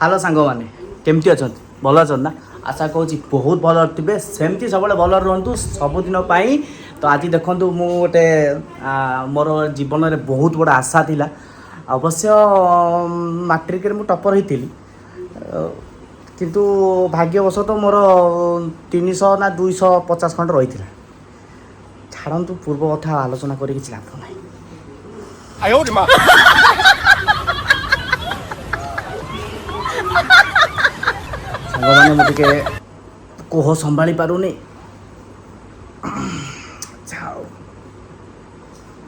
Hello सांग मैंने केमती अच्छा भल अच्छा ना आशा कौच बहुत भल थे सेमती सब भल रुहतु सबुदिन तो आज देखूँ मु गोटे मोर जीवन में बहुत बड़ा आशा थिला अवश्य मैट्रिक मु टपर होती किंतु भाग्यवशत मोर 300 ना 250 खंड रही छाड़ू पूर्व कथा आलोचना कर लाभ ना सांग मैंने कोह संभाली पारुनी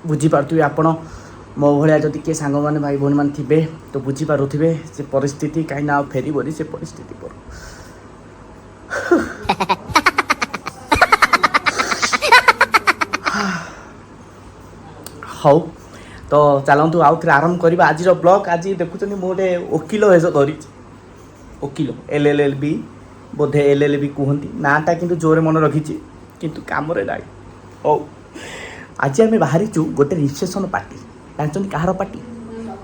बुझीपे आपण मो भाया जदि किए सांग मैंने भाई भौणी मैंने थे तो बुझीपे से परिस्थिति कहीं ना फेर से परिस्थिति पर हौ तो चलतु आउ थे आरंभ करवा आज ब्लॉग आज देखुं मुझे वकिल हेस धरी वकिल LLB बोधे LLB कहती नाटा कि जोरे मन रखी किंतु काम ना ओ आज आम बाहरी गोटे रिसेप्शन पार्टी जानते कहार पार्टी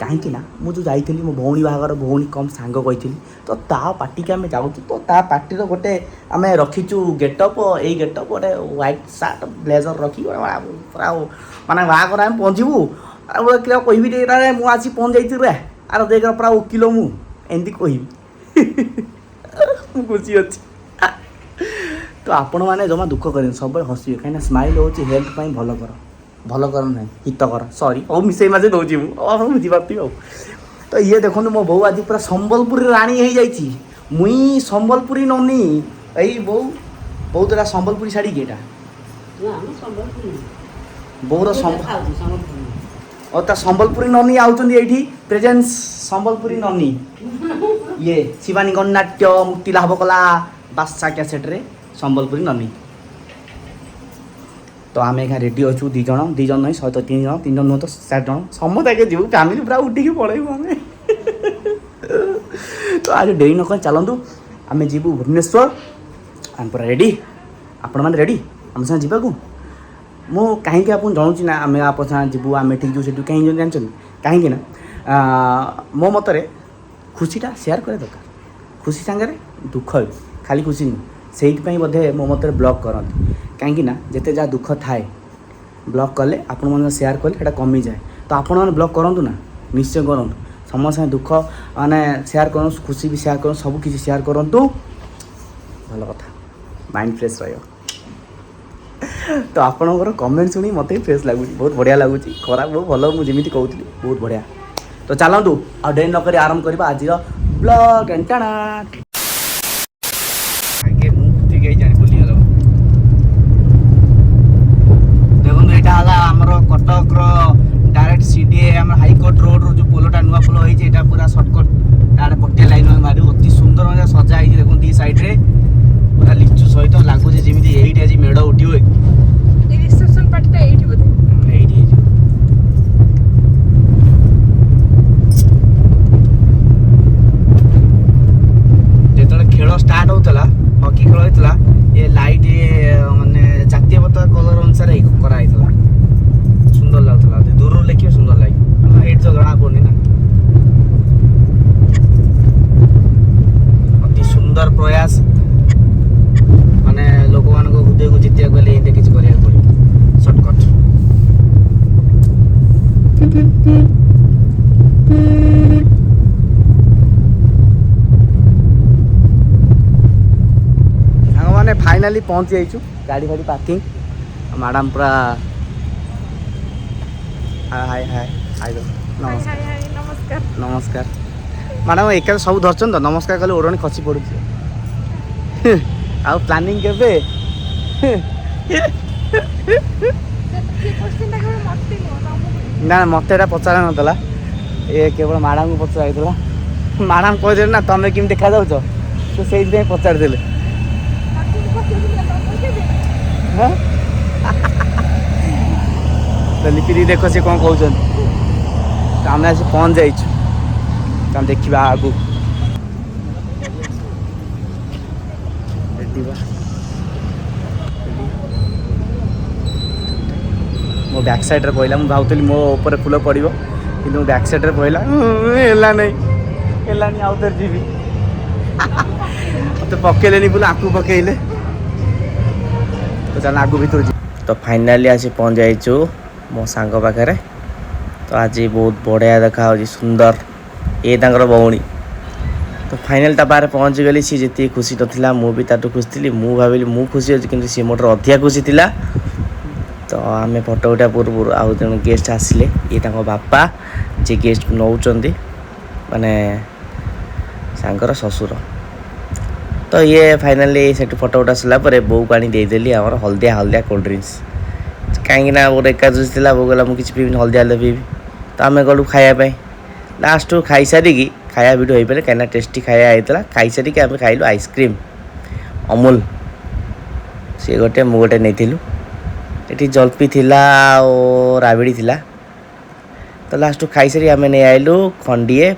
कहीं मुझे जाइली मो भौणी बाहर भौणी कम सांग कही तो ता पार्टी के आम जाऊँ तो ता पार्टी गोटे आम रखीचु गेटअप यही गेटअप गोटे व्हाइट सार्ट ब्लेजर रखी पूरा माने बाहर आम पहुँचबू कह मुझे पहुँच जाइए आर देख पूरा वकिल मुझे कह खुशी अच्छी तो आपण मैंने जमा दुख करें सब हसवे कहीं स्माइल हो हेल्थ भल कर ना हित कर सॉरी और मिसे मजे दूसरी बुझीपार हो तो ये देखो मो बो आज पूरा संबलपुरी राणी हो जाइए मुई संबलपुरी ननी यही बो बो तो संबलपुरी शाढ़ी किटा बोर और ता संबलपुरी ननी आउी प्रेजेंस संबलपुरी ननी ये शिवानी गणनाट्य मुक्ति लाभ कला बादशाह कैसेट रे संबलपुरी ननी तो आम यहाँ रेडी अच्छु दीज नहीं 3 जन नुह तो 4 जन समस्त आगे जीव फैमिली पूरा उठिकी पलैबू आम तो आज डेरी नक चलतु आम जीवु भुवनेश्वर आम पूरा रेडी आपण मैंने रेडी आम साथ जावाक मु कहीं जनाऊँ ना आम आप जीवु आम ठीक जो कहीं जानते कहीं मो मतरे खुशीटा सेयार करे दरकार खुशी सांगे दुख खाली खुशी नुह से बोधे मो मत ब्लॉग करती कहीं जिते जहाँ दुख थाए ब्लॉग कले आपण मैंने सेयार कले कमी जाए तो आपण मैंने ब्लॉग करूँ ना निश्चय करूँ समस्त दुख माने सेयार करूँ खुशी भी सेयार करूँ सब किसी सेयार करूँ भल कथा माइंड फ्रेश रहा तो आपणकर कमेंट शुणी मत फ्रेश लगुच बहुत बढ़िया लगुच खराब बहुत भल मुझे कहती बहुत बढ़िया तो चलतु आ डेरी नक आरंभ करवा आज ब्लॉग एंटाणा आगे मुझे बुली देखो यहाँ आमर कटक डायरेक्ट सीडीए आम हाईकोर्ट रोड रो जो पोलटा नुआ पोल होती पूरा सर्टकट डायरेक्ट पटिया लाइन मारे अति सुंदर सजा है देखो दी साइड रे पूरा लिचु सहित लगुच जमी ये आज मेढ़ उठे रिसेप्शन पार्टी एठी बोधे खेल स्टार्ट होता हकी खेल होता ये लाइट माने जातीय पताका कलर अनुसार कराई सुंदर लगुला दूर देखिए सुंदर लगे ये तो जना पड़नी ना अति सुंदर प्रयास माने लोक मान हृदय को जितिया गले ये किसी करिया पड़े शॉर्टकट मैंने फाइनाली पहुंच जाइछु गाड़ी फाड़ी पार्किंग मैडम पूरा हाय हाय हाय नमस्कार नमस्कार मैडम एक सब धरछन तो नमस्कार कले ओढ़णी खसी पड़ू आ प्लानिंग केबे ना मत पचार नाला ये केवल मैडम को पचार मैडम कह ना तुम केम देखा जाऊच तो से पचार देले तो लिपि देख सी कौन कहते आम आज पहुँच जाइए देखा आगू मो बैक साइड रे पहला भावुली मो ऊपर फूल पड़ो कि बैक साइड रे पहला है नहीं आउ जी ମତେ ପକେଇଲେନି ବୋଲେ ଆକୁ ପକେଇଲେ ତ ଚାଲ ଆଗୁ ଭିତରୁ ଯିବା। ତ ଫାଇନାଲି ଆସି ପହଞ୍ଚି ଯାଇଛୁ ମୋ ସାଙ୍ଗ ପାଖରେ। ତ ଆଜି ବହୁତ ବଢ଼ିଆ ଦେଖାହେଉଛି ସୁନ୍ଦର ଏ ତାଙ୍କର ଭଉଣୀ। ତ ଫାଇନାଲି ତା ପାଖରେ ପହଞ୍ଚିଗଲି। ସିଏ ଯେତିକି ଖୁସି ନଥିଲା ମୁଁ ବି ତାଠୁ ଖୁସି ଥିଲି। ମୁଁ ଭାବିଲି ମୁଁ ଖୁସି ଅଛି କିନ୍ତୁ ସିଏ ମୋଠାରୁ ଅଧିକା ଖୁସି ଥିଲା। ତ ଆମେ ଫଟୋ ଉଠାଇବା ପୂର୍ବରୁ ଆଉ ଜଣେ ଗେଷ୍ଟ ଆସିଲେ। ଇଏ ତାଙ୍କ ବାପା ଯିଏ ଗେଷ୍ଟ ନେଉଛନ୍ତି ମାନେ ସାଙ୍ଗର ଶ୍ୱଶୁର। ତ ଇଏ ଫାଇନାଲି ସେଠି ଫଟୋ ଉଠା ସରିଲା ପରେ ବୋଉକୁ ଆଣି ଦେଇଦେଲି ଆମର ହଳଦିଆ ହଳଦିଆ କୋଲ୍ଡ ଡ୍ରିଙ୍କସ୍। କାହିଁକିନା ମୋର ଏକାଦଶୀ ଥିଲା ବୋଉ କହିଲା ମୁଁ କିଛି ପିଇବିନି ହଳଦିଆ ହଳଦିଆ ପିଇବି। ତ ଆମେ ଗଲୁ ଖାଇବା ପାଇଁ। ଲାଷ୍ଟକୁ ଖାଇସାରିକି ଖାଇବା ଭିଡ଼ିଓ ହେଇପାରିଲେ କାହିଁକିନା ଟେଷ୍ଟି ଖାଇବା ହେଇଥିଲା। ଖାଇସାରିକି ଆମେ ଖାଇଲୁ ଆଇସ୍କ୍ରିମ୍ ଅମୁଲ। ସିଏ ଗୋଟେ ମୁଁ ଗୋଟେ ନେଇଥିଲୁ। ଏଠି ଜଲପି ଥିଲା ଆଉ ରାବିଡ଼ି ଥିଲା। ତ ଲାଷ୍ଟକୁ ଖାଇସାରି ଆମେ ନେଇ ଆଇଲୁ ଖଣ୍ଡିଏ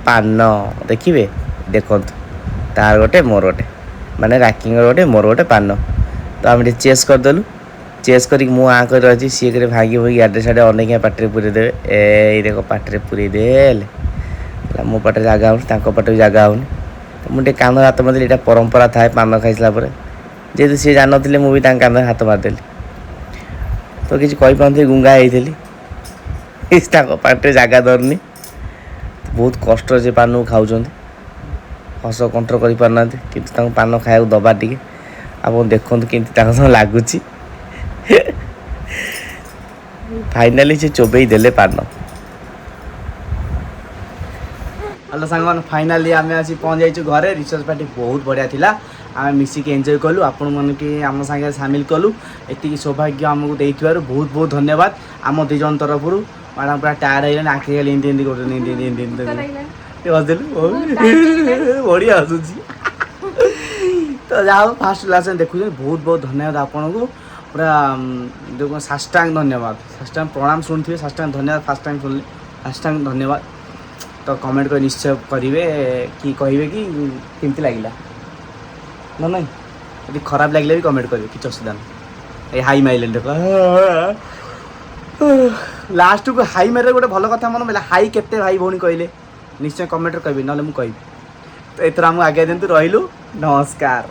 ପାନ। ଦେଖିବେ ଦେଖନ୍ତୁ ତାର ଗୋଟେ ମୋର ଗୋଟେ ମାନେ ରାକିଙ୍କର ଗୋଟେ ମୋର ଗୋଟେ ପାନ। ତ ଆମେ ଟିକେ ଚେସ୍ କରିଦେଲୁ। ଚେସ୍ କରିକି ମୁଁ ଆଁ କରି ରହିଛି ସିଏ କରି ଭାଙ୍ଗି ଭୁଙ୍ଗି ଆଡ଼େ ସାଡ଼େ ଅନେଇକି ପାଟିରେ ପୁରେଇ ଦେବେ। ଏଇ ଦେଖ ପାଟିରେ ପୁରେଇ ଦେଲେ। ମୋ ପାଟିରେ ଜାଗା ହେଉନି ତାଙ୍କ ପାଟିରେ ବି ଜାଗା ହେଉନି। ମୁଁ ଟିକେ କାନ୍ଧରେ ହାତ ମାରିଦେଲି। ଏଇଟା ପରମ୍ପରା ଥାଏ ପାନ ଖାଇସାରିଲା ପରେ। ଯେହେତୁ ସିଏ ଜାଣିନଥିଲେ ମୁଁ ବି ତାଙ୍କ କାନ୍ଧରେ ହାତ ମାରିଦେଲି। ତ କିଛି କହିପାରୁନଥିଲି ଗୁଙ୍ଗା ହେଇଥିଲି। ତାଙ୍କ ପାଟିରେ ଜାଗା ଧରୁନି। ବହୁତ କଷ୍ଟରେ ସେ ପାନକୁ ଖାଉଛନ୍ତି। ହସ କଣ୍ଟ୍ରୋଲ କରିପାରୁନାହାନ୍ତି କିନ୍ତୁ ତାଙ୍କୁ ପାନ ଖାଇବାକୁ ଦେବା ଟିକେ। ଆପଣ ଦେଖନ୍ତୁ କେମିତି ତାଙ୍କ ସହ ଲାଗୁଛି। ଫାଇନାଲି ସେ ଚୋବେଇ ଦେଲେ ପାନ। ହ୍ୟାଲୋ ସାଙ୍ଗମାନେ ଫାଇନାଲି ଆମେ ଆସି ପହଞ୍ଚି ଯାଇଛୁ ଘରେ। ରିସର୍ଚ୍ଚ ପାର୍ଟି ବହୁତ ବଢ଼ିଆ ଥିଲା। ଆମେ ମିଶିକି ଏନ୍ଜୟ କଲୁ। ଆପଣମାନଙ୍କୁ ଆମ ସାଙ୍ଗରେ ସାମିଲ କଲୁ। ଏତିକି ସୌଭାଗ୍ୟ ଆମକୁ ଦେଇଥିବାରୁ ବହୁତ ବହୁତ ଧନ୍ୟବାଦ ଆମ ଦୁଇ ଜଣ ତରଫରୁ। ମ୍ୟାଡ଼ାମ୍ ପୁରା ଟାୟାର୍ଡ଼ ହେଇଗଲେଣି ଆଖି ଖାଲି ଏମିତି ଏମିତି କରୁଛନ୍ତି ଏମିତି ଏମିତି ଏମିତି ଟିକେ ବସିଦେଲୁ ବଢ଼ିଆ ଆସୁଛି। ତ ଯାହା ହଉ ଫାଷ୍ଟ କ୍ଲାସ୍ ଦେଖୁଛନ୍ତି ବହୁତ ବହୁତ ଧନ୍ୟବାଦ ଆପଣଙ୍କୁ। ପୁରା ଯେଉଁ କ'ଣ ସାଷ୍ଟାଙ୍ଗ ଧନ୍ୟବାଦ ସାଷ୍ଟାଙ୍ଗ ପ୍ରଣାମ ଶୁଣିଥିବେ ସାଷ୍ଟାଙ୍ଗ ଧନ୍ୟବାଦ ଫାଷ୍ଟ ଟାଇମ୍ ଶୁଣିଲେ ସାଷ୍ଟାଙ୍ଗ ଧନ୍ୟବାଦ। ତ କମେଣ୍ଟ କରି ନିଶ୍ଚୟ କରିବେ କି କହିବେ କି କେମିତି ଲାଗିଲା ନା ନାଇଁ। ଯଦି ଖରାପ ଲାଗିଲେ ବି କମେଣ୍ଟ କରିବେ କିଛି ଅସୁବିଧା ନାହିଁ। ଏଇ ହାଇ ମାଇଲେଣି ଦେଖ ଲାଷ୍ଟକୁ ହାଇ ମାରିଲେ ଗୋଟେ ଭଲ କଥା ମନେ ପଡ଼ିଲା। ହାଇ କେତେ ଭାଇ ଭଉଣୀ କହିଲେ ନିଶ୍ଚୟ କମେଣ୍ଟରେ କହିବେ ନହେଲେ ମୁଁ କହିବି। ତ ଏଥର ଆମକୁ ଆଜ୍ଞା ଦିଅନ୍ତୁ ରହିଲୁ ନମସ୍କାର।